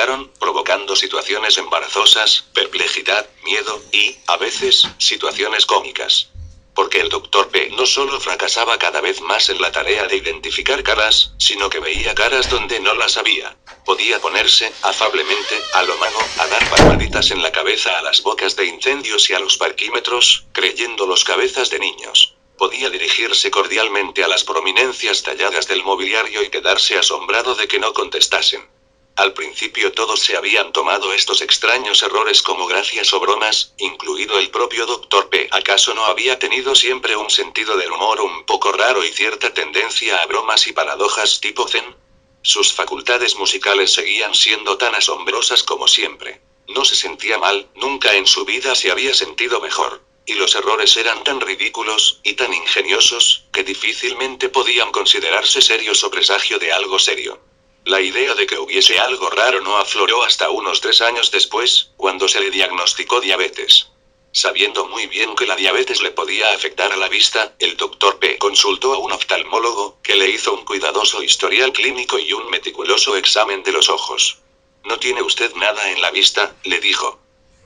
diagnosticaron, provocando situaciones embarazosas, perplejidad, miedo, y, a veces, situaciones cómicas. Porque el Dr. P no solo fracasaba cada vez más en la tarea de identificar caras, sino que veía caras donde no las había. Podía ponerse, afablemente, a lo mago, a dar palmaditas en la cabeza a las bocas de incendios y a los parquímetros, creyéndolos cabezas de niños. Podía dirigirse cordialmente a las prominencias talladas del mobiliario y quedarse asombrado de que no contestasen. Al principio todos se habían tomado estos extraños errores como gracias o bromas, incluido el propio Dr. P. ¿Acaso no había tenido siempre un sentido del humor un poco raro y cierta tendencia a bromas y paradojas tipo zen? Sus facultades musicales seguían siendo tan asombrosas como siempre. No se sentía mal, nunca en su vida se había sentido mejor. Y los errores eran tan ridículos, y tan ingeniosos, que difícilmente podían considerarse serios o presagio de algo serio. La idea de que hubiese algo raro no afloró hasta unos 3 años después, cuando se le diagnosticó diabetes. Sabiendo muy bien que la diabetes le podía afectar a la vista, el Dr. P consultó a un oftalmólogo, que le hizo un cuidadoso historial clínico y un meticuloso examen de los ojos. No tiene usted nada en la vista, le dijo.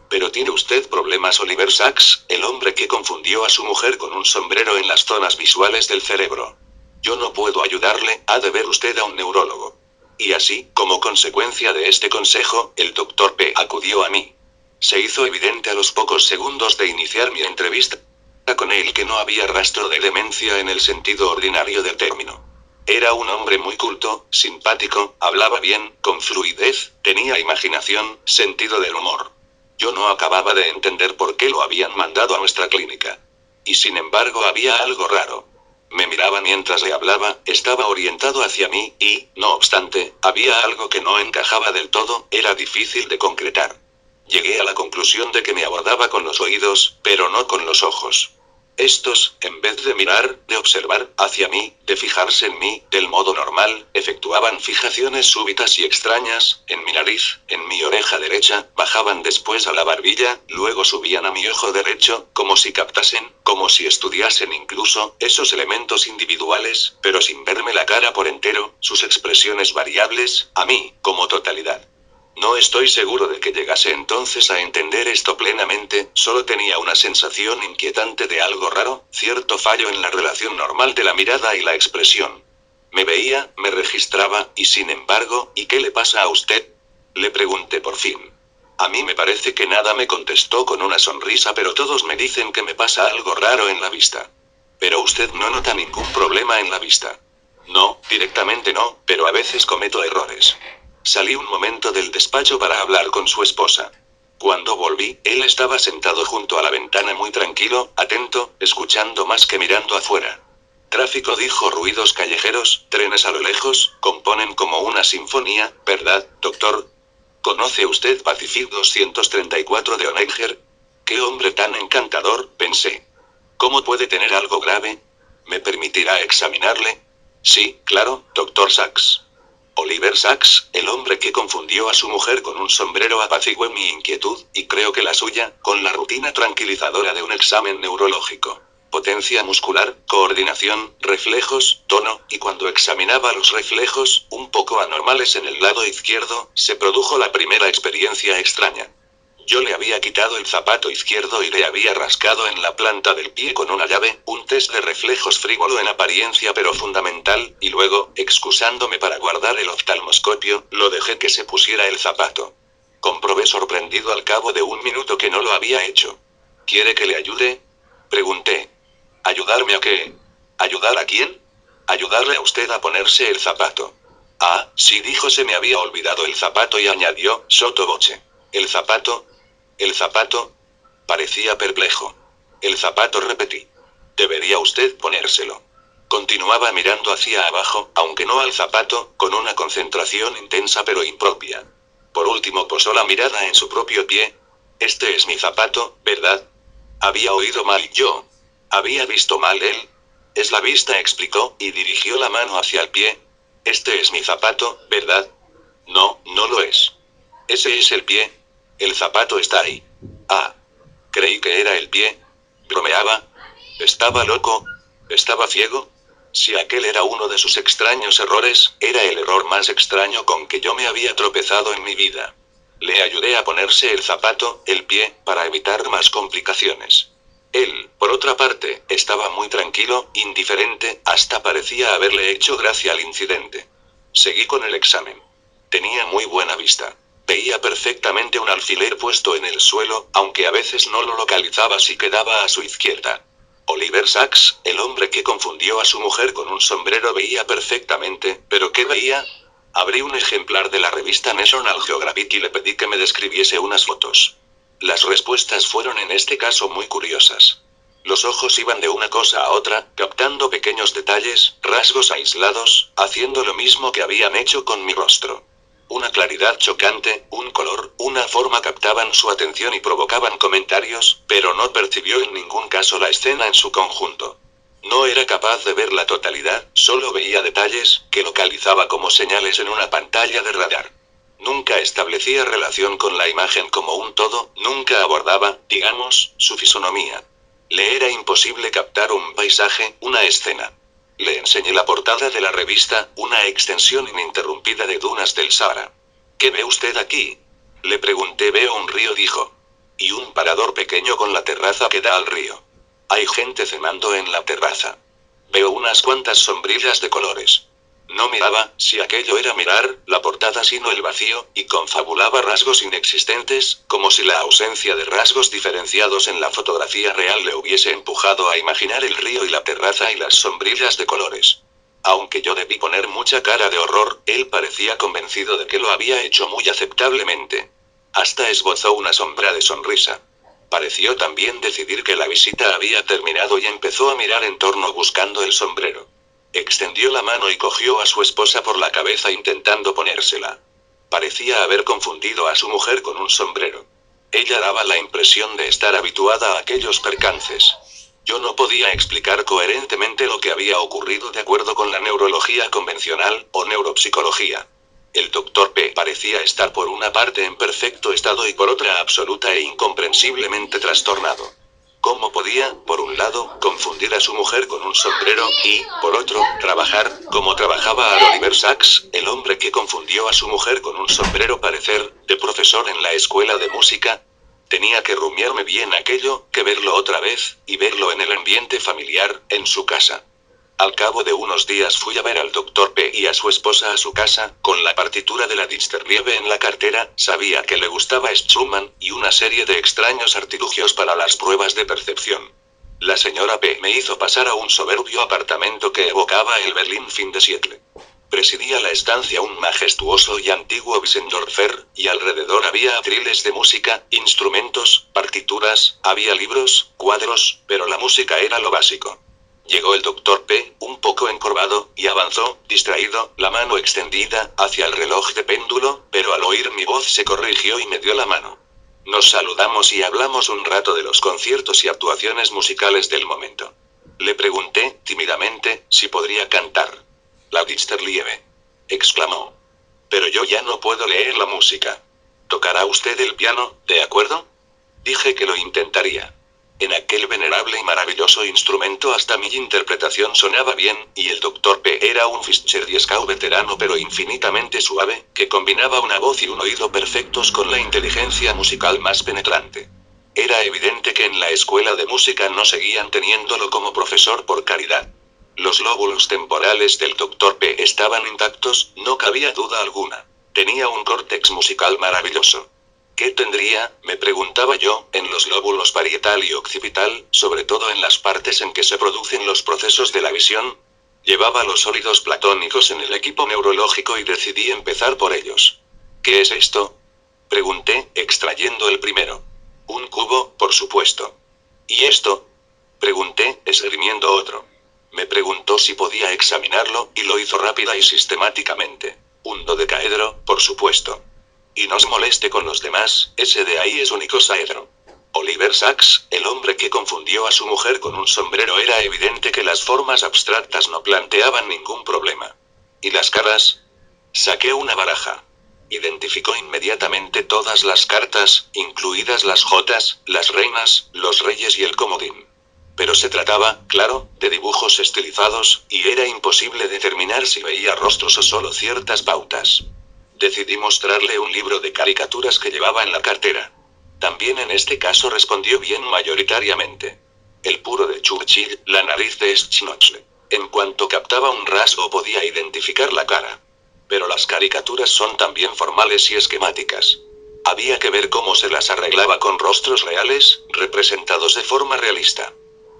Pero tiene usted problemas. Oliver Sacks, el hombre que confundió a su mujer con un sombrero en las zonas visuales del cerebro. Yo no puedo ayudarle, ha de ver usted a un neurólogo. Y así, como consecuencia de este consejo, el Dr. P acudió a mí. Se hizo evidente a los pocos segundos de iniciar mi entrevista con él que no había rastro de demencia en el sentido ordinario del término. Era un hombre muy culto, simpático, hablaba bien, con fluidez, tenía imaginación, sentido del humor. Yo no acababa de entender por qué lo habían mandado a nuestra clínica. Y sin embargo había algo raro. Me miraba mientras le hablaba, estaba orientado hacia mí, y, no obstante, había algo que no encajaba del todo, era difícil de concretar. Llegué a la conclusión de que me abordaba con los oídos, pero no con los ojos. Estos, en vez de mirar, de observar, hacia mí, de fijarse en mí, del modo normal, efectuaban fijaciones súbitas y extrañas, en mi nariz, en mi oreja derecha, bajaban después a la barbilla, luego subían a mi ojo derecho, como si captasen, como si estudiasen incluso, esos elementos individuales, pero sin verme la cara por entero, sus expresiones variables, a mí, como totalidad. No estoy seguro de que llegase entonces a entender esto plenamente, solo tenía una sensación inquietante de algo raro, cierto fallo en la relación normal de la mirada y la expresión. Me veía, me registraba, y sin embargo, ¿y qué le pasa a usted?, le pregunté por fin. A mí me parece que nada, me contestó con una sonrisa, pero todos me dicen que me pasa algo raro en la vista. Pero usted no nota ningún problema en la vista. No, directamente no, pero a veces cometo errores. Salí un momento del despacho para hablar con su esposa. Cuando volví, él estaba sentado junto a la ventana muy tranquilo, atento, escuchando más que mirando afuera. Tráfico, dijo, ruidos callejeros, trenes a lo lejos, componen como una sinfonía, ¿verdad, doctor? ¿Conoce usted Pacific 234 de Oneiger? ¡Qué hombre tan encantador!, pensé. ¿Cómo puede tener algo grave? ¿Me permitirá examinarle? Sí, claro, doctor Sacks. Oliver Sacks, el hombre que confundió a su mujer con un sombrero, apacigué mi inquietud, y creo que la suya, con la rutina tranquilizadora de un examen neurológico. Potencia muscular, coordinación, reflejos, tono, y cuando examinaba los reflejos, un poco anormales en el lado izquierdo, se produjo la primera experiencia extraña. Yo le había quitado el zapato izquierdo y le había rascado en la planta del pie con una llave, un test de reflejos frívolo en apariencia pero fundamental, y luego, excusándome para guardar el oftalmoscopio, lo dejé que se pusiera el zapato. Comprobé sorprendido al cabo de 1 minuto que no lo había hecho. ¿Quiere que le ayude?, pregunté. ¿Ayudarme a qué? ¿Ayudar a quién? Ayudarle a usted a ponerse el zapato. Ah, sí, dijo, se me había olvidado el zapato, y añadió, sotto voce. ¿El zapato? ¿El zapato? Parecía perplejo. El zapato, repetí. Debería usted ponérselo. Continuaba mirando hacia abajo, aunque no al zapato, con una concentración intensa pero impropia. Por último posó la mirada en su propio pie. Este es mi zapato, ¿verdad? Había oído mal yo. Había visto mal él. Es la vista, explicó, y dirigió la mano hacia el pie. Este es mi zapato, ¿verdad? No, no lo es. Ese es el pie. El zapato está ahí. Ah. Creí que era el pie. Bromeaba. ¿Estaba loco? ¿Estaba ciego? Si aquel era uno de sus extraños errores, era el error más extraño con que yo me había tropezado en mi vida. Le ayudé a ponerse el zapato, el pie, para evitar más complicaciones. Él, por otra parte, estaba muy tranquilo, indiferente, hasta parecía haberle hecho gracia al incidente. Seguí con el examen. Tenía muy buena vista. Veía perfectamente un alfiler puesto en el suelo, aunque a veces no lo localizaba si quedaba a su izquierda. Oliver Sacks, el hombre que confundió a su mujer con un sombrero, veía perfectamente, ¿pero qué veía? Abrí un ejemplar de la revista National Geographic y le pedí que me describiese unas fotos. Las respuestas fueron en este caso muy curiosas. Los ojos iban de una cosa a otra, captando pequeños detalles, rasgos aislados, haciendo lo mismo que habían hecho con mi rostro. Una claridad chocante, un color, una forma captaban su atención y provocaban comentarios, pero no percibió en ningún caso la escena en su conjunto. No era capaz de ver la totalidad, solo veía detalles, que localizaba como señales en una pantalla de radar. Nunca establecía relación con la imagen como un todo, nunca abordaba, digamos, su fisonomía. Le era imposible captar un paisaje, una escena. Le enseñé la portada de la revista, una extensión ininterrumpida de dunas del Sahara. ¿Qué ve usted aquí? Le pregunté. Veo un río, dijo. Y un parador pequeño con la terraza que da al río. Hay gente cenando en la terraza. Veo unas cuantas sombrillas de colores. No miraba, si aquello era mirar, la portada sino el vacío, y confabulaba rasgos inexistentes, como si la ausencia de rasgos diferenciados en la fotografía real le hubiese empujado a imaginar el río y la terraza y las sombrillas de colores. Aunque yo debí poner mucha cara de horror, él parecía convencido de que lo había hecho muy aceptablemente. Hasta esbozó una sombra de sonrisa. Pareció también decidir que la visita había terminado y empezó a mirar en torno buscando el sombrero. Extendió la mano y cogió a su esposa por la cabeza intentando ponérsela. Parecía haber confundido a su mujer con un sombrero. Ella daba la impresión de estar habituada a aquellos percances. Yo no podía explicar coherentemente lo que había ocurrido de acuerdo con la neurología convencional, o neuropsicología. El doctor P. parecía estar por una parte en perfecto estado y por otra absoluta e incomprensiblemente trastornado. ¿Cómo podía, por un lado, confundir a su mujer con un sombrero, y, por otro, trabajar, como trabajaba a Oliver Sacks, el hombre que confundió a su mujer con un sombrero, parecer, de profesor en la escuela de música? Tenía que rumiarme bien aquello, que verlo otra vez, y verlo en el ambiente familiar, en su casa. Al cabo de unos días fui a ver al doctor P. y a su esposa a su casa, con la partitura de la Dichterliebe en la cartera. Sabía que le gustaba Schumann, y una serie de extraños artilugios para las pruebas de percepción. La señora P. me hizo pasar a un soberbio apartamento que evocaba el Berlín fin de siglo. Presidía la estancia un majestuoso y antiguo Wiesenhofer, y alrededor había atriles de música, instrumentos, partituras, había libros, cuadros, pero la música era lo básico. Llegó el doctor P., un poco encorvado, y avanzó, distraído, la mano extendida, hacia el reloj de péndulo, pero al oír mi voz se corrigió y me dio la mano. Nos saludamos y hablamos un rato de los conciertos y actuaciones musicales del momento. Le pregunté, tímidamente, si podría cantar. La Dichterliebe, exclamó. Pero yo ya no puedo leer la música. ¿Tocará usted el piano, de acuerdo? Dije que lo intentaría. En aquel venerable y maravilloso instrumento hasta mi interpretación sonaba bien, y el doctor P. era un Fischer-Dieskau veterano pero infinitamente suave, que combinaba una voz y un oído perfectos con la inteligencia musical más penetrante. Era evidente que en la escuela de música no seguían teniéndolo como profesor por caridad. Los lóbulos temporales del doctor P. estaban intactos, no cabía duda alguna. Tenía un córtex musical maravilloso. ¿Qué tendría, me preguntaba yo, en los lóbulos parietal y occipital, sobre todo en las partes en que se producen los procesos de la visión? Llevaba los sólidos platónicos en el equipo neurológico y decidí empezar por ellos. ¿Qué es esto? Pregunté, extrayendo el primero. Un cubo, por supuesto. ¿Y esto? Pregunté, esgrimiendo otro. Me preguntó si podía examinarlo, y lo hizo rápida y sistemáticamente. Un dodecaedro, por supuesto. Y no se moleste con los demás, ese de ahí es un icosaedro. Oliver Sacks, el hombre que confundió a su mujer con un sombrero, era evidente que las formas abstractas no planteaban ningún problema. ¿Y las caras? Saqué una baraja. Identificó inmediatamente todas las cartas, incluidas las jotas, las reinas, los reyes y el comodín. Pero se trataba, claro, de dibujos estilizados, y era imposible determinar si veía rostros o solo ciertas pautas. Decidí mostrarle un libro de caricaturas que llevaba en la cartera. También en este caso respondió bien mayoritariamente. El puro de Churchill, la nariz de Schnotzle. En cuanto captaba un rasgo podía identificar la cara. Pero las caricaturas son también formales y esquemáticas. Había que ver cómo se las arreglaba con rostros reales, representados de forma realista.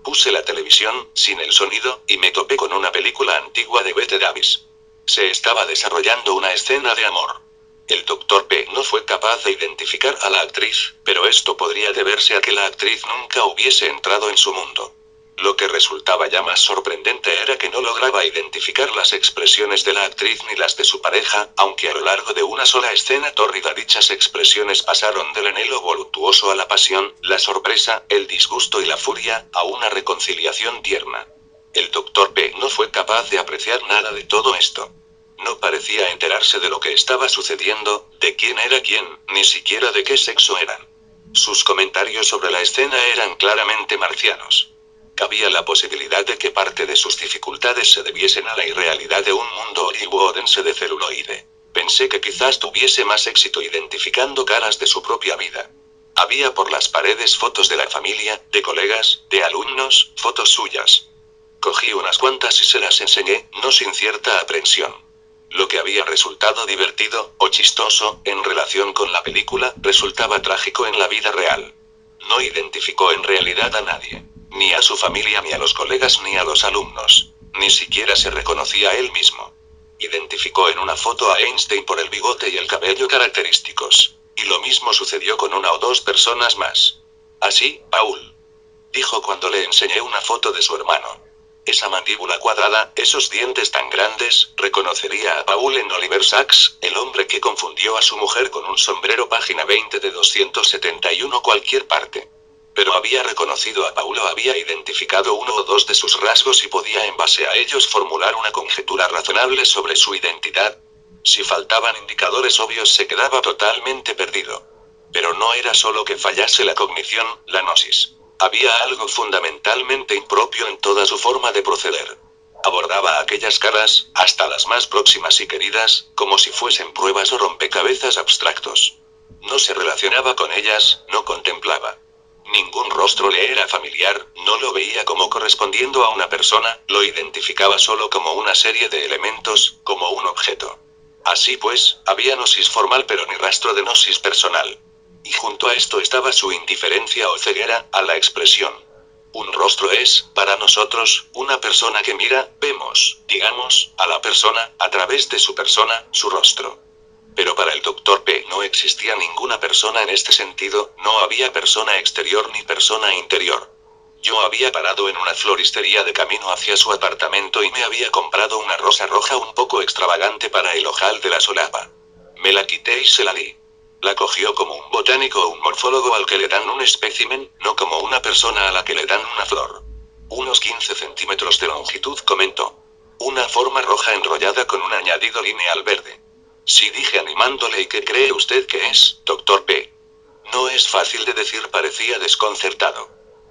Puse la televisión, sin el sonido, y me topé con una película antigua de Bette Davis. Se estaba desarrollando una escena de amor. El Dr. P no fue capaz de identificar a la actriz, pero esto podría deberse a que la actriz nunca hubiese entrado en su mundo. Lo que resultaba ya más sorprendente era que no lograba identificar las expresiones de la actriz ni las de su pareja, aunque a lo largo de una sola escena tórrida dichas expresiones pasaron del anhelo voluptuoso a la pasión, la sorpresa, el disgusto y la furia, a una reconciliación tierna. El Dr. P no fue capaz de apreciar nada de todo esto. No parecía enterarse de lo que estaba sucediendo, de quién era quién, ni siquiera de qué sexo eran. Sus comentarios sobre la escena eran claramente marcianos. Cabía la posibilidad de que parte de sus dificultades se debiesen a la irrealidad de un mundo hollywoodense de celuloide. Pensé que quizás tuviese más éxito identificando caras de su propia vida. Había por las paredes fotos de la familia, de colegas, de alumnos, fotos suyas. Cogí unas cuantas y se las enseñé, no sin cierta aprensión. Lo que había resultado divertido, o chistoso, en relación con la película, resultaba trágico en la vida real. No identificó en realidad a nadie. Ni a su familia, ni a los colegas, ni a los alumnos. Ni siquiera se reconocía a él mismo. Identificó en una foto a Einstein por el bigote y el cabello característicos. Y lo mismo sucedió con una o dos personas más. Así, Paul dijo cuando le enseñé una foto de su hermano. Esa mandíbula cuadrada, esos dientes tan grandes, reconocería a Paul en Oliver Sacks, el hombre que confundió a su mujer con un sombrero, página 20 de 271 cualquier parte. Pero había reconocido a Paul o había identificado uno o dos de sus rasgos y podía en base a ellos formular una conjetura razonable sobre su identidad. Si faltaban indicadores obvios se quedaba totalmente perdido. Pero no era solo que fallase la cognición, la gnosis. Había algo fundamentalmente impropio en toda su forma de proceder. Abordaba aquellas caras, hasta las más próximas y queridas, como si fuesen pruebas o rompecabezas abstractos. No se relacionaba con ellas, no contemplaba. Ningún rostro le era familiar, no lo veía como correspondiendo a una persona, lo identificaba solo como una serie de elementos, como un objeto. Así pues, había gnosis formal pero ni rastro de gnosis personal. Y junto a esto estaba su indiferencia o ceguera a la expresión. Un rostro es, para nosotros, una persona que mira, vemos, digamos, a la persona, a través de su persona, su rostro. Pero para el Dr. P no existía ninguna persona en este sentido, no había persona exterior ni persona interior. Yo había parado en una floristería de camino hacia su apartamento y me había comprado una rosa roja un poco extravagante para el ojal de la solapa. Me la quité y se la di. La cogió como un botánico o un morfólogo al que le dan un espécimen, no como una persona a la que le dan una flor. Unos 15 centímetros de longitud, comentó. Una forma roja enrollada con un añadido lineal verde. Sí, dije animándole. ¿Y qué cree usted que es, Dr. P? No es fácil de decir, parecía desconcertado.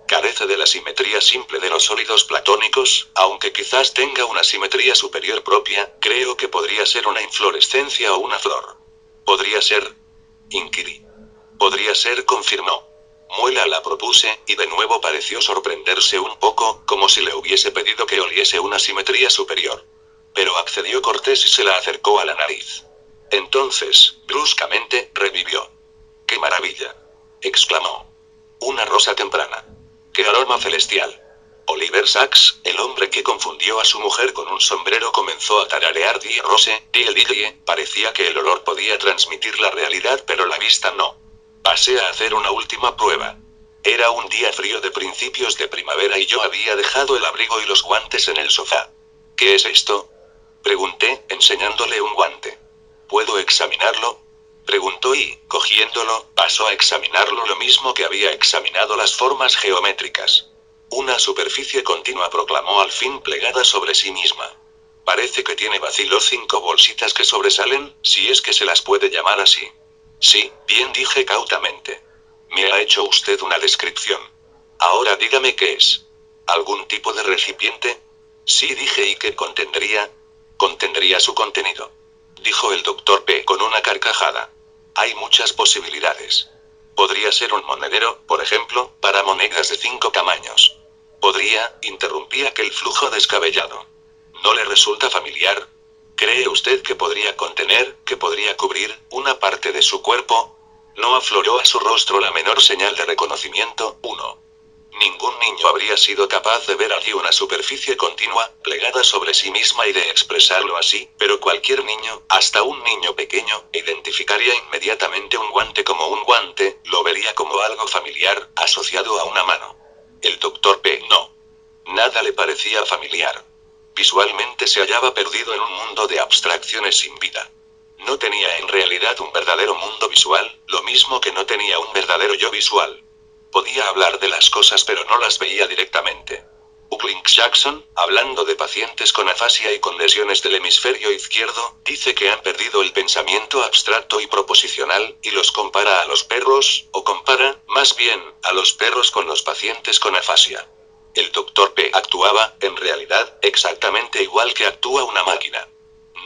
Carece de la simetría simple de los sólidos platónicos, aunque quizás tenga una simetría superior propia, creo que podría ser una inflorescencia o una flor. ¿Podría ser? Inquirí. Podría ser, confirmó. Muela, la propuse, y de nuevo pareció sorprenderse un poco, como si le hubiese pedido que oliese una simetría superior. Pero accedió cortés y se la acercó a la nariz. Entonces, bruscamente, revivió. ¡Qué maravilla!, exclamó. Una rosa temprana. ¡Qué aroma celestial! Oliver Sacks, el hombre que confundió a su mujer con un sombrero, comenzó a tararear Die Rose, Die. Parecía que el olor podía transmitir la realidad, pero la vista no. Pasé a hacer una última prueba. Era un día frío de principios de primavera y yo había dejado el abrigo y los guantes en el sofá. ¿Qué es esto?, pregunté, enseñándole un guante. ¿Puedo examinarlo?, preguntó y, cogiéndolo, pasó a examinarlo lo mismo que había examinado las formas geométricas. Una superficie continua, proclamó al fin, plegada sobre sí misma. Parece que tiene, vaciló, 5 bolsitas que sobresalen, si es que se las puede llamar así. Sí, bien, dije cautamente. Me ha hecho usted una descripción. Ahora dígame qué es. ¿Algún tipo de recipiente? Sí, dije, ¿y qué contendría? Contendría su contenido. Dijo el doctor P con una carcajada. Hay muchas posibilidades. Podría ser un monedero, por ejemplo, para monedas de 5 tamaños. Podría, interrumpí aquel flujo descabellado. ¿No le resulta familiar? ¿Cree usted que podría contener, que podría cubrir, una parte de su cuerpo? No afloró a su rostro la menor señal de reconocimiento. 1. Ningún niño habría sido capaz de ver allí una superficie continua, plegada sobre sí misma y de expresarlo así, pero cualquier niño, hasta un niño pequeño, identificaría inmediatamente un guante como un guante, lo vería como algo familiar, asociado a una mano. El doctor P. no. Nada le parecía familiar. Visualmente se hallaba perdido en un mundo de abstracciones sin vida. No tenía en realidad un verdadero mundo visual, lo mismo que no tenía un verdadero yo visual. Podía hablar de las cosas pero no las veía directamente. Buckling Jackson, hablando de pacientes con afasia y con lesiones del hemisferio izquierdo, dice que han perdido el pensamiento abstracto y proposicional, y los compara a los perros, o compara, más bien, a los perros con los pacientes con afasia. El doctor P actuaba, en realidad, exactamente igual que actúa una máquina.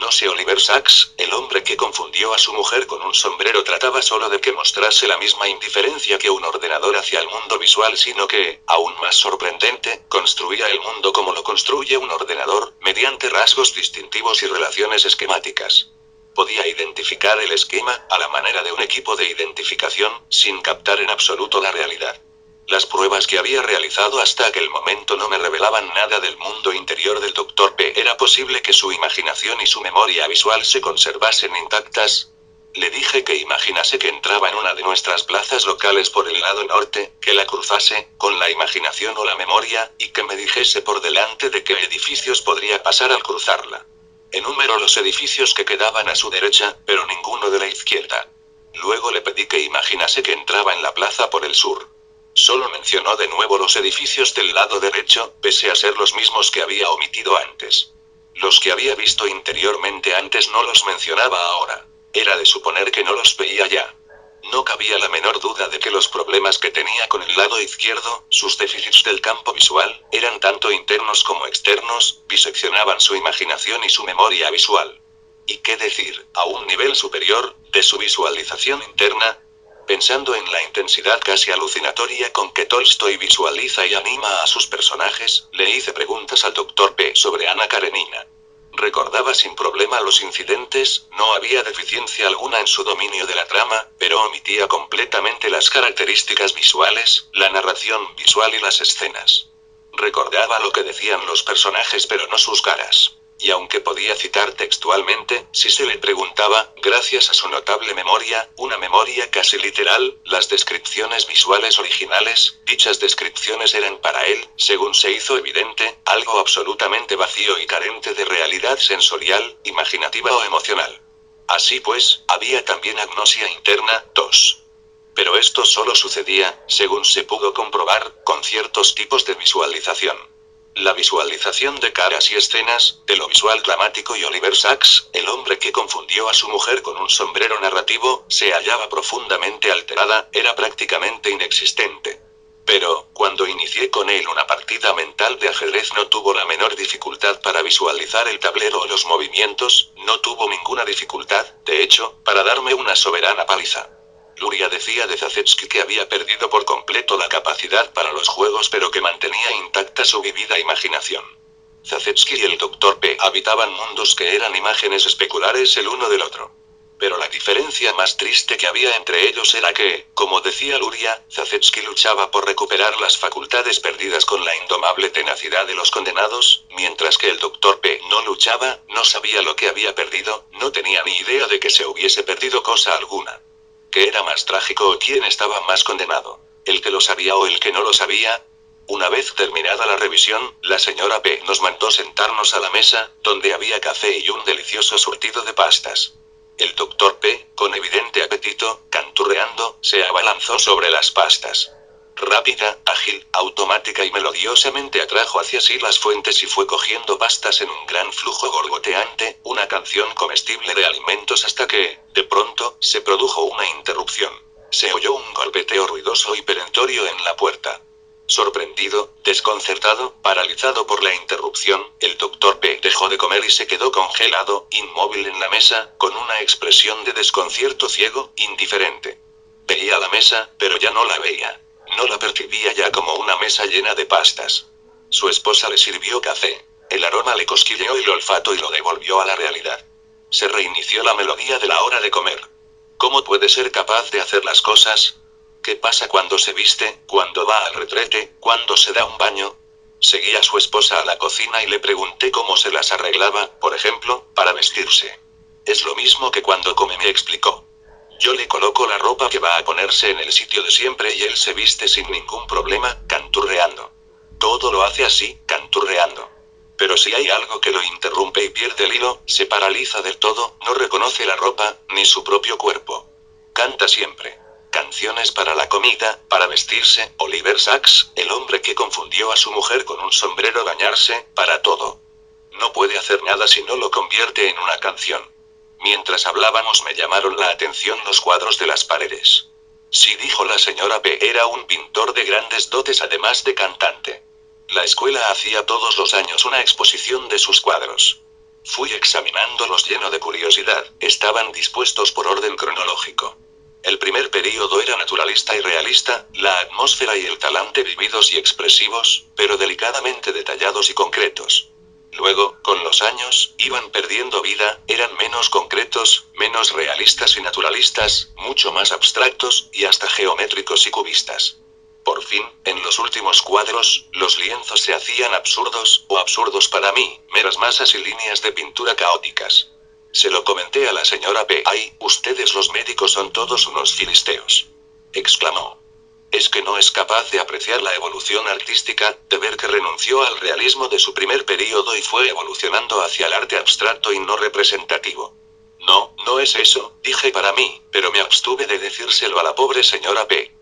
No sé, Oliver Sacks, el hombre que confundió a su mujer con un sombrero, trataba solo de que mostrase la misma indiferencia que un ordenador hacia el mundo visual, sino que, aún más sorprendente, construía el mundo como lo construye un ordenador, mediante rasgos distintivos y relaciones esquemáticas. Podía identificar el esquema, a la manera de un equipo de identificación, sin captar en absoluto la realidad. Las pruebas que había realizado hasta aquel momento no me revelaban nada del mundo interior del Dr. P. ¿Era posible que su imaginación y su memoria visual se conservasen intactas? Le dije que imaginase que entraba en una de nuestras plazas locales por el lado norte, que la cruzase, con la imaginación o la memoria, y que me dijese por delante de qué edificios podría pasar al cruzarla. Enumeró los edificios que quedaban a su derecha, pero ninguno de la izquierda. Luego le pedí que imaginase que entraba en la plaza por el sur. Solo mencionó de nuevo los edificios del lado derecho, pese a ser los mismos que había omitido antes. Los que había visto interiormente antes no los mencionaba ahora. Era de suponer que no los veía ya. No cabía la menor duda de que los problemas que tenía con el lado izquierdo, sus déficits del campo visual, eran tanto internos como externos, diseccionaban su imaginación y su memoria visual. ¿Y qué decir, a un nivel superior, de su visualización interna? Pensando en la intensidad casi alucinatoria con que Tolstoy visualiza y anima a sus personajes, le hice preguntas al Dr. P. sobre Ana Karenina. Recordaba sin problema los incidentes, no había deficiencia alguna en su dominio de la trama, pero omitía completamente las características visuales, la narración visual y las escenas. Recordaba lo que decían los personajes pero no sus caras. Y aunque podía citar textualmente, si se le preguntaba, gracias a su notable memoria, una memoria casi literal, las descripciones visuales originales, dichas descripciones eran para él, según se hizo evidente, algo absolutamente vacío y carente de realidad sensorial, imaginativa o emocional. Así pues, había también agnosia interna. 2. Pero esto solo sucedía, según se pudo comprobar, con ciertos tipos de visualización. La visualización de caras y escenas, de lo visual dramático, y Oliver Sacks, el hombre que confundió a su mujer con un sombrero narrativo, se hallaba profundamente alterada, era prácticamente inexistente. Pero, cuando inicié con él una partida mental de ajedrez, no tuvo la menor dificultad para visualizar el tablero o los movimientos, no tuvo ninguna dificultad, de hecho, para darme una soberana paliza. Luria decía de Zazetsky que había perdido por completo la capacidad para los juegos, pero que mantenía intacta su vivida imaginación. Zazetsky y el Dr. P habitaban mundos que eran imágenes especulares el uno del otro. Pero la diferencia más triste que había entre ellos era que, como decía Luria, Zazetsky luchaba por recuperar las facultades perdidas con la indomable tenacidad de los condenados, mientras que el Dr. P no luchaba, no sabía lo que había perdido, no tenía ni idea de que se hubiese perdido cosa alguna. ¿Qué era más trágico o quién estaba más condenado? ¿El que lo sabía o el que no lo sabía? Una vez terminada la revisión, la señora P nos mandó sentarnos a la mesa, donde había café y un delicioso surtido de pastas. El Dr. P, con evidente apetito, canturreando, se abalanzó sobre las pastas. Rápida, ágil, automática y melodiosamente atrajo hacia sí las fuentes y fue cogiendo pastas en un gran flujo gorgoteante, una canción comestible de alimentos, hasta que, de pronto, se produjo una interrupción. Se oyó un golpeteo ruidoso y perentorio en la puerta. Sorprendido, desconcertado, paralizado por la interrupción, el doctor P dejó de comer y se quedó congelado, inmóvil en la mesa, con una expresión de desconcierto ciego, indiferente. Veía la mesa, pero ya no la veía. No la percibía ya como una mesa llena de pastas. Su esposa le sirvió café. El aroma le cosquilleó el olfato y lo devolvió a la realidad. Se reinició la melodía de la hora de comer. ¿Cómo puede ser capaz de hacer las cosas? ¿Qué pasa cuando se viste, cuando va al retrete, cuando se da un baño? Seguí a su esposa a la cocina y le pregunté cómo se las arreglaba, por ejemplo, para vestirse. Es lo mismo que cuando come, me explicó. Yo le coloco la ropa que va a ponerse en el sitio de siempre y él se viste sin ningún problema, canturreando. Todo lo hace así, canturreando. Pero si hay algo que lo interrumpe y pierde el hilo, se paraliza del todo, no reconoce la ropa, ni su propio cuerpo. Canta siempre. Canciones para la comida, para vestirse, Oliver Sacks, el hombre que confundió a su mujer con un sombrero, bañarse, para todo. No puede hacer nada si no lo convierte en una canción. Mientras hablábamos me llamaron la atención los cuadros de las paredes. Sí, dijo la señora P, era un pintor de grandes dotes además de cantante. La escuela hacía todos los años una exposición de sus cuadros. Fui examinándolos lleno de curiosidad, estaban dispuestos por orden cronológico. El primer período era naturalista y realista, la atmósfera y el talante vividos y expresivos, pero delicadamente detallados y concretos. Luego, con los años, iban perdiendo vida, eran menos concretos, menos realistas y naturalistas, mucho más abstractos, y hasta geométricos y cubistas. Por fin, en los últimos cuadros, los lienzos se hacían absurdos, o absurdos para mí, meras masas y líneas de pintura caóticas. Se lo comenté a la señora P. ¡Ay, ustedes los médicos son todos unos filisteos!, exclamó. Es que no es capaz de apreciar la evolución artística, de ver que renunció al realismo de su primer período y fue evolucionando hacia el arte abstracto y no representativo. No, no es eso, dije para mí, pero me abstuve de decírselo a la pobre señora P.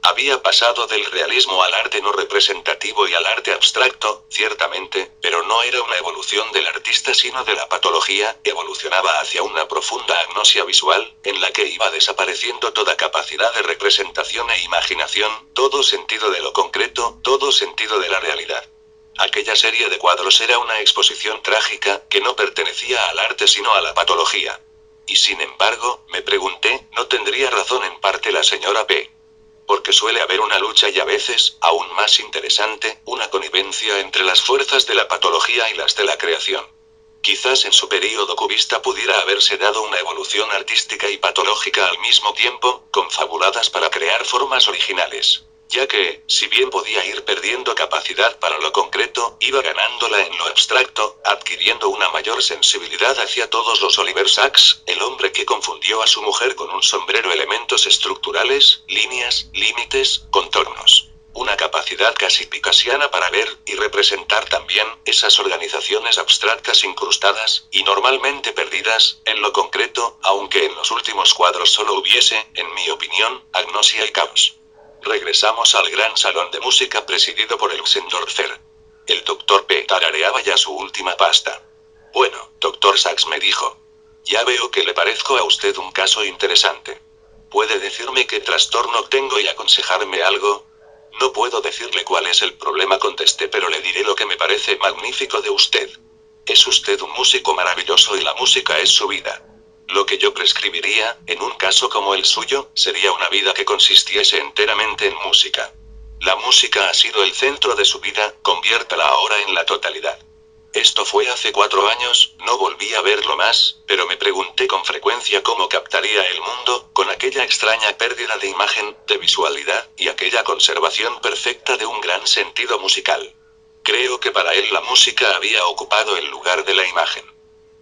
Había pasado del realismo al arte no representativo y al arte abstracto, ciertamente, pero no era una evolución del artista sino de la patología, evolucionaba hacia una profunda agnosia visual, en la que iba desapareciendo toda capacidad de representación e imaginación, todo sentido de lo concreto, todo sentido de la realidad. Aquella serie de cuadros era una exposición trágica, que no pertenecía al arte sino a la patología. Y sin embargo, me pregunté, ¿no tendría razón en parte la señora P? Porque suele haber una lucha y a veces, aún más interesante, una connivencia entre las fuerzas de la patología y las de la creación. Quizás en su período cubista pudiera haberse dado una evolución artística y patológica al mismo tiempo, confabuladas para crear formas originales. Ya que, si bien podía ir perdiendo capacidad para lo concreto, iba ganándola en lo abstracto, adquiriendo una mayor sensibilidad hacia todos los Oliver Sacks, el hombre que confundió a su mujer con un sombrero, elementos estructurales, líneas, límites, contornos. Una capacidad casi picasiana para ver y representar también esas organizaciones abstractas incrustadas, y normalmente perdidas, en lo concreto, aunque en los últimos cuadros solo hubiese, en mi opinión, agnosia y caos. Regresamos al gran salón de música presidido por el Xendorfer. El doctor P. tarareaba ya su última pasta. Bueno, doctor Sachs, me dijo. Ya veo que le parezco a usted un caso interesante. ¿Puede decirme qué trastorno tengo y aconsejarme algo? No puedo decirle cuál es el problema, contesté, pero le diré lo que me parece magnífico de usted. Es usted un músico maravilloso y la música es su vida. Lo que yo prescribiría, en un caso como el suyo, sería una vida que consistiese enteramente en música. La música ha sido el centro de su vida, conviértala ahora en la totalidad. Esto fue hace 4 años, no volví a verlo más, pero me pregunté con frecuencia cómo captaría el mundo, con aquella extraña pérdida de imagen, de visualidad, y aquella conservación perfecta de un gran sentido musical. Creo que para él la música había ocupado el lugar de la imagen.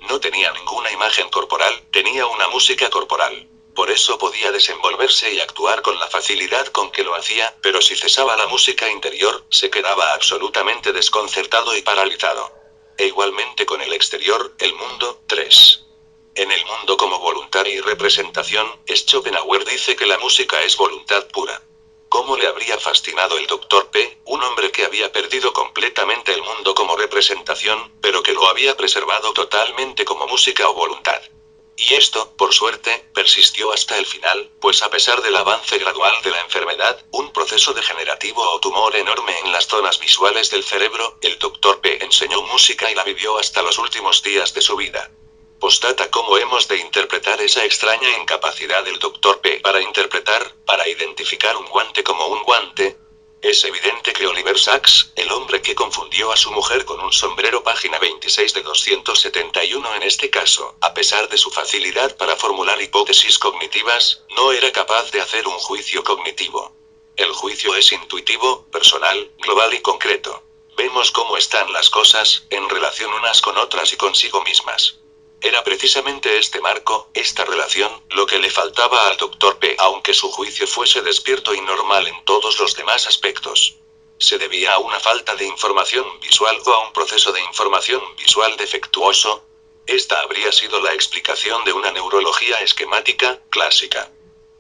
No tenía ninguna imagen corporal, tenía una música corporal. Por eso podía desenvolverse y actuar con la facilidad con que lo hacía, pero si cesaba la música interior, se quedaba absolutamente desconcertado y paralizado. E igualmente con el exterior, el mundo. 3. En el mundo como voluntad y representación, Schopenhauer dice que la música es voluntad pura. ¿Cómo le habría fascinado el doctor P., un hombre que había perdido completamente el mundo como representación, pero que lo había preservado totalmente como música o voluntad? Y esto, por suerte, persistió hasta el final, pues a pesar del avance gradual de la enfermedad, un proceso degenerativo o tumor enorme en las zonas visuales del cerebro, el Dr. P enseñó música y la vivió hasta los últimos días de su vida. Postdata: ¿cómo hemos de interpretar esa extraña incapacidad del Dr. P para identificar un guante como un guante? Es evidente que Oliver Sacks, el hombre que confundió a su mujer con un sombrero, página 26 de 271 en este caso, a pesar de su facilidad para formular hipótesis cognitivas, no era capaz de hacer un juicio cognitivo. El juicio es intuitivo, personal, global y concreto. Vemos cómo están las cosas, en relación unas con otras y consigo mismas. Era precisamente este marco, esta relación, lo que le faltaba al Dr. P, aunque su juicio fuese despierto y normal en todos los demás aspectos. ¿Se debía a una falta de información visual o a un proceso de información visual defectuoso? Esta habría sido la explicación de una neurología esquemática, clásica.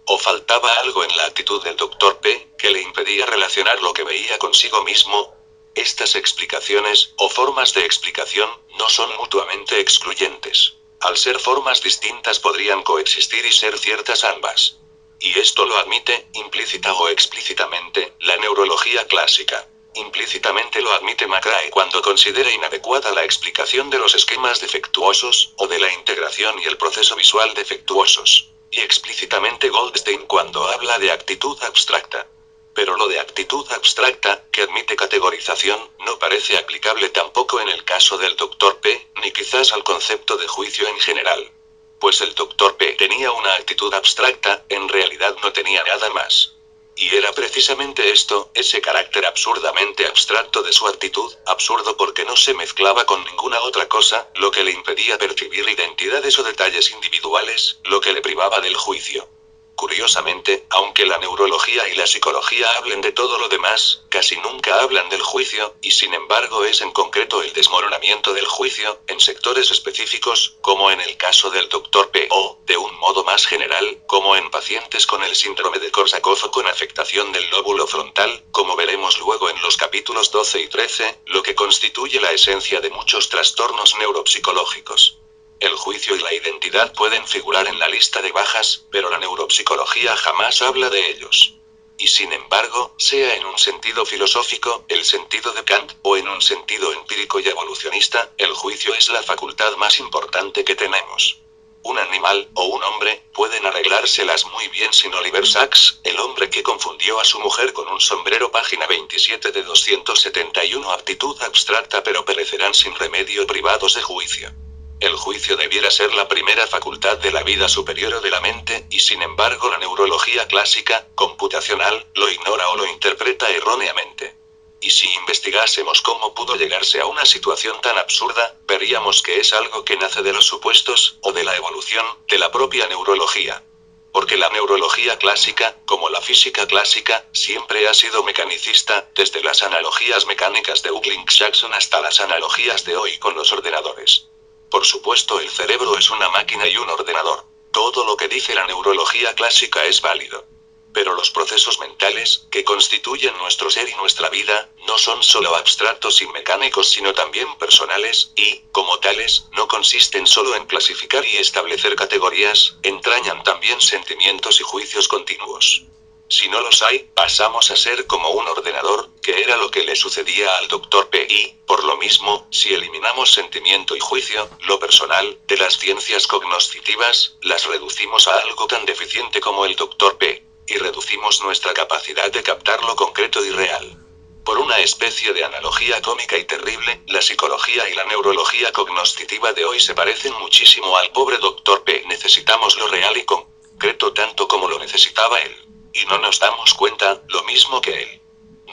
¿O faltaba algo en la actitud del Dr. P, que le impedía relacionar lo que veía consigo mismo? Estas explicaciones, o formas de explicación, no son mutuamente excluyentes. Al ser formas distintas podrían coexistir y ser ciertas ambas. Y esto lo admite, implícita o explícitamente, la neurología clásica. Implícitamente lo admite McRae cuando considera inadecuada la explicación de los esquemas defectuosos, o de la integración y el proceso visual defectuosos. Y explícitamente Goldstein cuando habla de actitud abstracta. Pero lo de actitud abstracta, que admite categorización, no parece aplicable tampoco en el caso del Dr. P, ni quizás al concepto de juicio en general. Pues el Dr. P tenía una actitud abstracta, en realidad no tenía nada más. Y era precisamente esto, ese carácter absurdamente abstracto de su actitud, absurdo porque no se mezclaba con ninguna otra cosa, lo que le impedía percibir identidades o detalles individuales, lo que le privaba del juicio. Curiosamente, aunque la neurología y la psicología hablen de todo lo demás, casi nunca hablan del juicio, y sin embargo es en concreto el desmoronamiento del juicio, en sectores específicos, como en el caso del Dr. P, o, de un modo más general, como en pacientes con el síndrome de Korsakoff o con afectación del lóbulo frontal, como veremos luego en los capítulos 12 y 13, lo que constituye la esencia de muchos trastornos neuropsicológicos. El juicio y la identidad pueden figurar en la lista de bajas, pero la neuropsicología jamás habla de ellos. Y sin embargo, sea en un sentido filosófico, el sentido de Kant, o en un sentido empírico y evolucionista, el juicio es la facultad más importante que tenemos. Un animal, o un hombre, pueden arreglárselas muy bien sin Oliver Sacks, el hombre que confundió a su mujer con un sombrero, página 27 de 271 actitud abstracta, pero perecerán sin remedio privados de juicio. El juicio debiera ser la primera facultad de la vida superior o de la mente, y sin embargo la neurología clásica, computacional, lo ignora o lo interpreta erróneamente. Y si investigásemos cómo pudo llegarse a una situación tan absurda, veríamos que es algo que nace de los supuestos, o de la evolución, de la propia neurología. Porque la neurología clásica, como la física clásica, siempre ha sido mecanicista, desde las analogías mecánicas de Euclid-Jackson hasta las analogías de hoy con los ordenadores. Por supuesto, el cerebro es una máquina y un ordenador. Todo lo que dice la neurología clásica es válido. Pero los procesos mentales, que constituyen nuestro ser y nuestra vida, no son solo abstractos y mecánicos sino también personales, y, como tales, no consisten solo en clasificar y establecer categorías, entrañan también sentimientos y juicios continuos. Si no los hay, pasamos a ser como un ordenador, que era lo que le sucedía al Dr. P. Y, por lo mismo, si eliminamos sentimiento y juicio, lo personal, de las ciencias cognoscitivas, las reducimos a algo tan deficiente como el Dr. P. Y reducimos nuestra capacidad de captar lo concreto y real. Por una especie de analogía cómica y terrible, la psicología y la neurología cognoscitiva de hoy se parecen muchísimo al pobre Dr. P. Necesitamos lo real y concreto tanto como lo necesitaba él. Y no nos damos cuenta, lo mismo que él.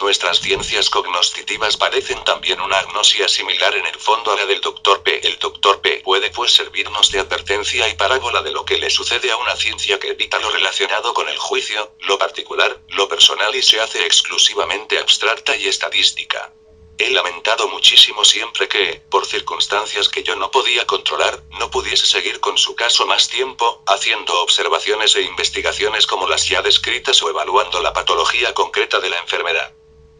Nuestras ciencias cognoscitivas padecen también una agnosia similar en el fondo a la del Dr. P. El Dr. P. puede pues servirnos de advertencia y parábola de lo que le sucede a una ciencia que evita lo relacionado con el juicio, lo particular, lo personal y se hace exclusivamente abstracta y estadística. He lamentado muchísimo siempre que, por circunstancias que yo no podía controlar, no pudiese seguir con su caso más tiempo, haciendo observaciones e investigaciones como las ya descritas o evaluando la patología concreta de la enfermedad.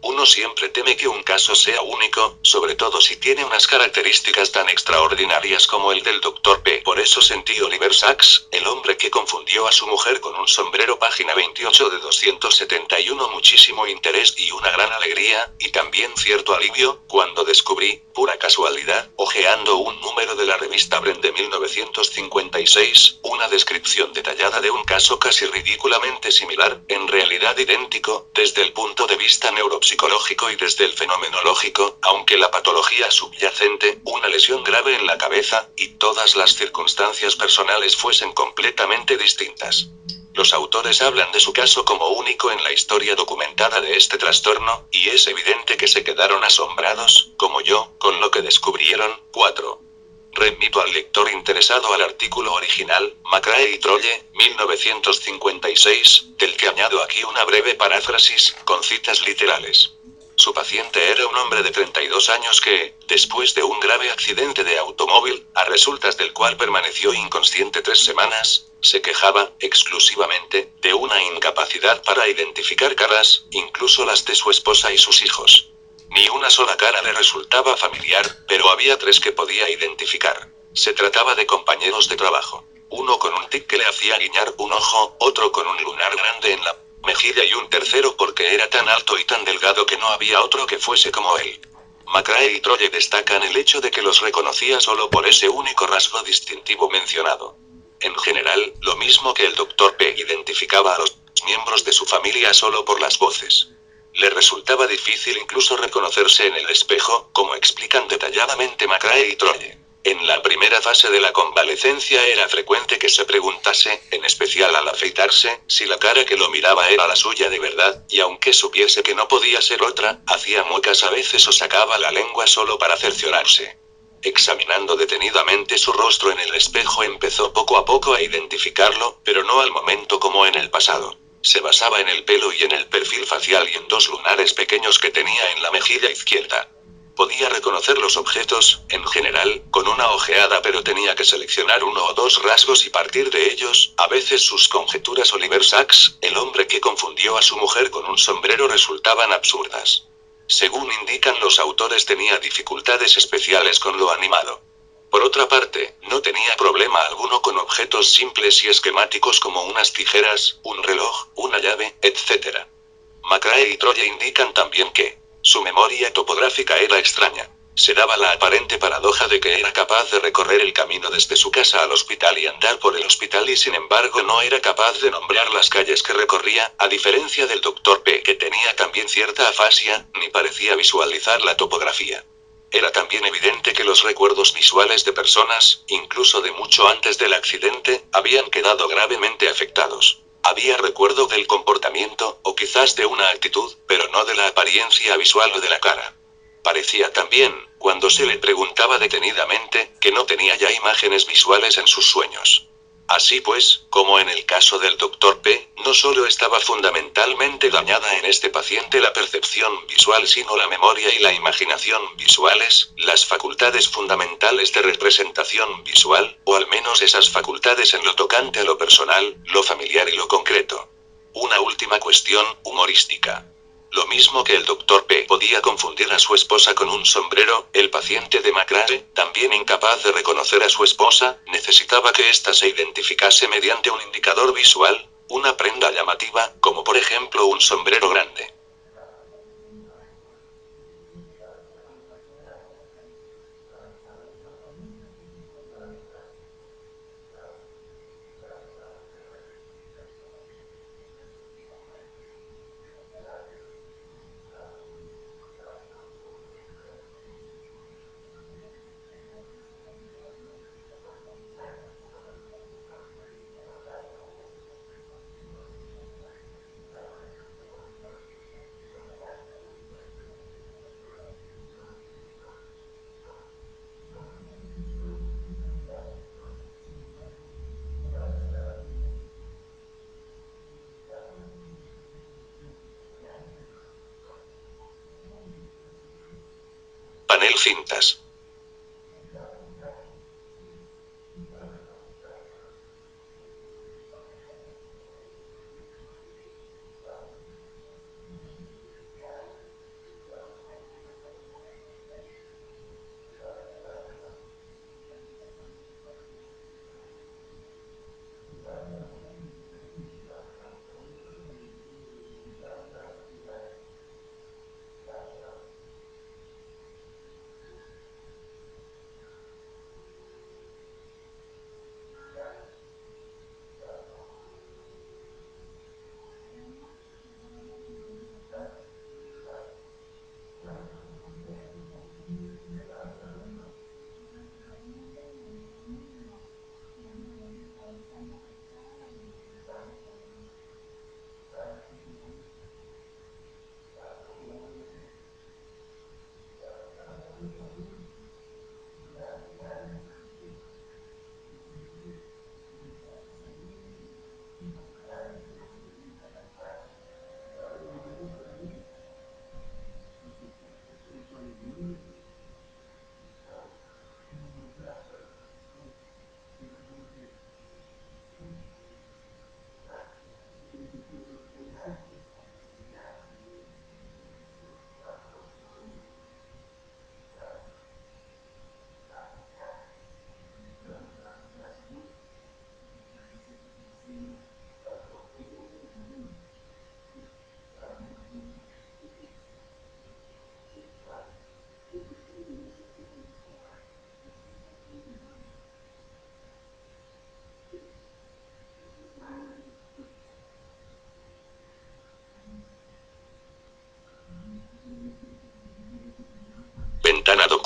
Uno siempre teme que un caso sea único, sobre todo si tiene unas características tan extraordinarias como el del Dr. P. Por eso sentí Oliver Sacks, el hombre que confundió a su mujer con un sombrero, página 28 de 271, muchísimo interés y una gran alegría, y también cierto alivio, cuando descubrí, pura casualidad, hojeando un número de la revista Bren de 1956, una descripción detallada de un caso casi ridículamente similar, en realidad idéntico, desde el punto de vista neuropsicológico y desde el fenomenológico, aunque la patología subyacente, una lesión grave en la cabeza, y todas las circunstancias personales fuesen completamente distintas. Los autores hablan de su caso como único en la historia documentada de este trastorno, y es evidente que se quedaron asombrados, como yo, con lo que descubrieron. 4. Remito al lector interesado al artículo original, McRae y Trolle, 1956, del que añado aquí una breve paráfrasis, con citas literales. Su paciente era un hombre de 32 años que, después de un grave accidente de automóvil, a resultas del cual permaneció inconsciente 3 semanas, se quejaba, exclusivamente, de una incapacidad para identificar caras, incluso las de su esposa y sus hijos. Ni una sola cara le resultaba familiar, pero había 3 que podía identificar. Se trataba de compañeros de trabajo. Uno con un tic que le hacía guiñar un ojo, otro con un lunar grande en la mejilla y un tercero porque era tan alto y tan delgado que no había otro que fuese como él. McRae y Trolle destacan el hecho de que los reconocía solo por ese único rasgo distintivo mencionado. En general, lo mismo que el Dr. P identificaba a los miembros de su familia solo por las voces. Le resultaba difícil incluso reconocerse en el espejo, como explican detalladamente McRae y Trolle. En la primera fase de la convalecencia era frecuente que se preguntase, en especial al afeitarse, si la cara que lo miraba era la suya de verdad, y aunque supiese que no podía ser otra, hacía muecas a veces o sacaba la lengua solo para cerciorarse. Examinando detenidamente su rostro en el espejo empezó poco a poco a identificarlo, pero no al momento como en el pasado. Se basaba en el pelo y en el perfil facial y en 2 lunares pequeños que tenía en la mejilla izquierda. Podía reconocer los objetos, en general, con una ojeada, pero tenía que seleccionar 1 o 2 rasgos y partir de ellos. A veces sus conjeturas Oliver Sacks, el hombre que confundió a su mujer con un sombrero, resultaban absurdas. Según indican los autores, tenía dificultades especiales con lo animado. Por otra parte, no tenía problema alguno con objetos simples y esquemáticos como unas tijeras, un reloj, una llave, etc. McRae y Trolle indican también que su memoria topográfica era extraña. Se daba la aparente paradoja de que era capaz de recorrer el camino desde su casa al hospital y andar por el hospital y sin embargo no era capaz de nombrar las calles que recorría, a diferencia del Dr. P, que tenía también cierta afasia, ni parecía visualizar la topografía. Era también evidente que los recuerdos visuales de personas, incluso de mucho antes del accidente, habían quedado gravemente afectados. Había recuerdo del comportamiento, o quizás de una actitud, pero no de la apariencia visual o de la cara. Parecía también, cuando se le preguntaba detenidamente, que no tenía ya imágenes visuales en sus sueños. Así pues, como en el caso del Dr. P, no solo estaba fundamentalmente dañada en este paciente la percepción visual, sino la memoria y la imaginación visuales, las facultades fundamentales de representación visual, o al menos esas facultades en lo tocante a lo personal, lo familiar y lo concreto. Una última cuestión, humorística. Lo mismo que el Dr. P podía confundir a su esposa con un sombrero, el paciente de McRae, también incapaz de reconocer a su esposa, necesitaba que ésta se identificase mediante un indicador visual, una prenda llamativa, como por ejemplo un sombrero grande. Panel cintas.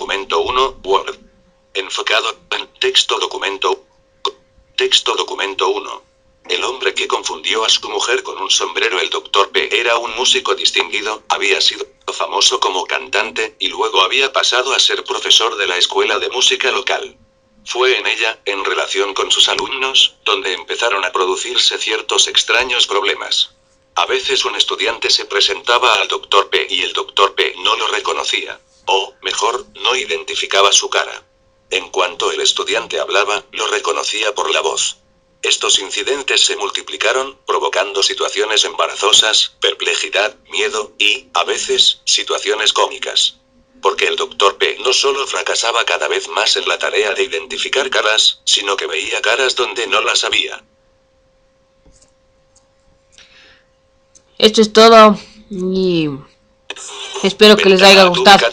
documento 1, Word. Enfocado en texto documento. Texto documento 1. El hombre que confundió a su mujer con un sombrero. El Dr. P era un músico distinguido, había sido famoso como cantante, y luego había pasado a ser profesor de la escuela de música local. Fue en ella, en relación con sus alumnos, donde empezaron a producirse ciertos extraños problemas. A veces un estudiante se presentaba al Dr. P y el Dr. P no lo reconocía. O, mejor, no identificaba su cara. En cuanto el estudiante hablaba, lo reconocía por la voz. Estos incidentes se multiplicaron, provocando situaciones embarazosas, perplejidad, miedo y, a veces, situaciones cómicas. Porque el Dr. P no solo fracasaba cada vez más en la tarea de identificar caras, sino que veía caras donde no las había. Esto es todo y espero que les haya gustado.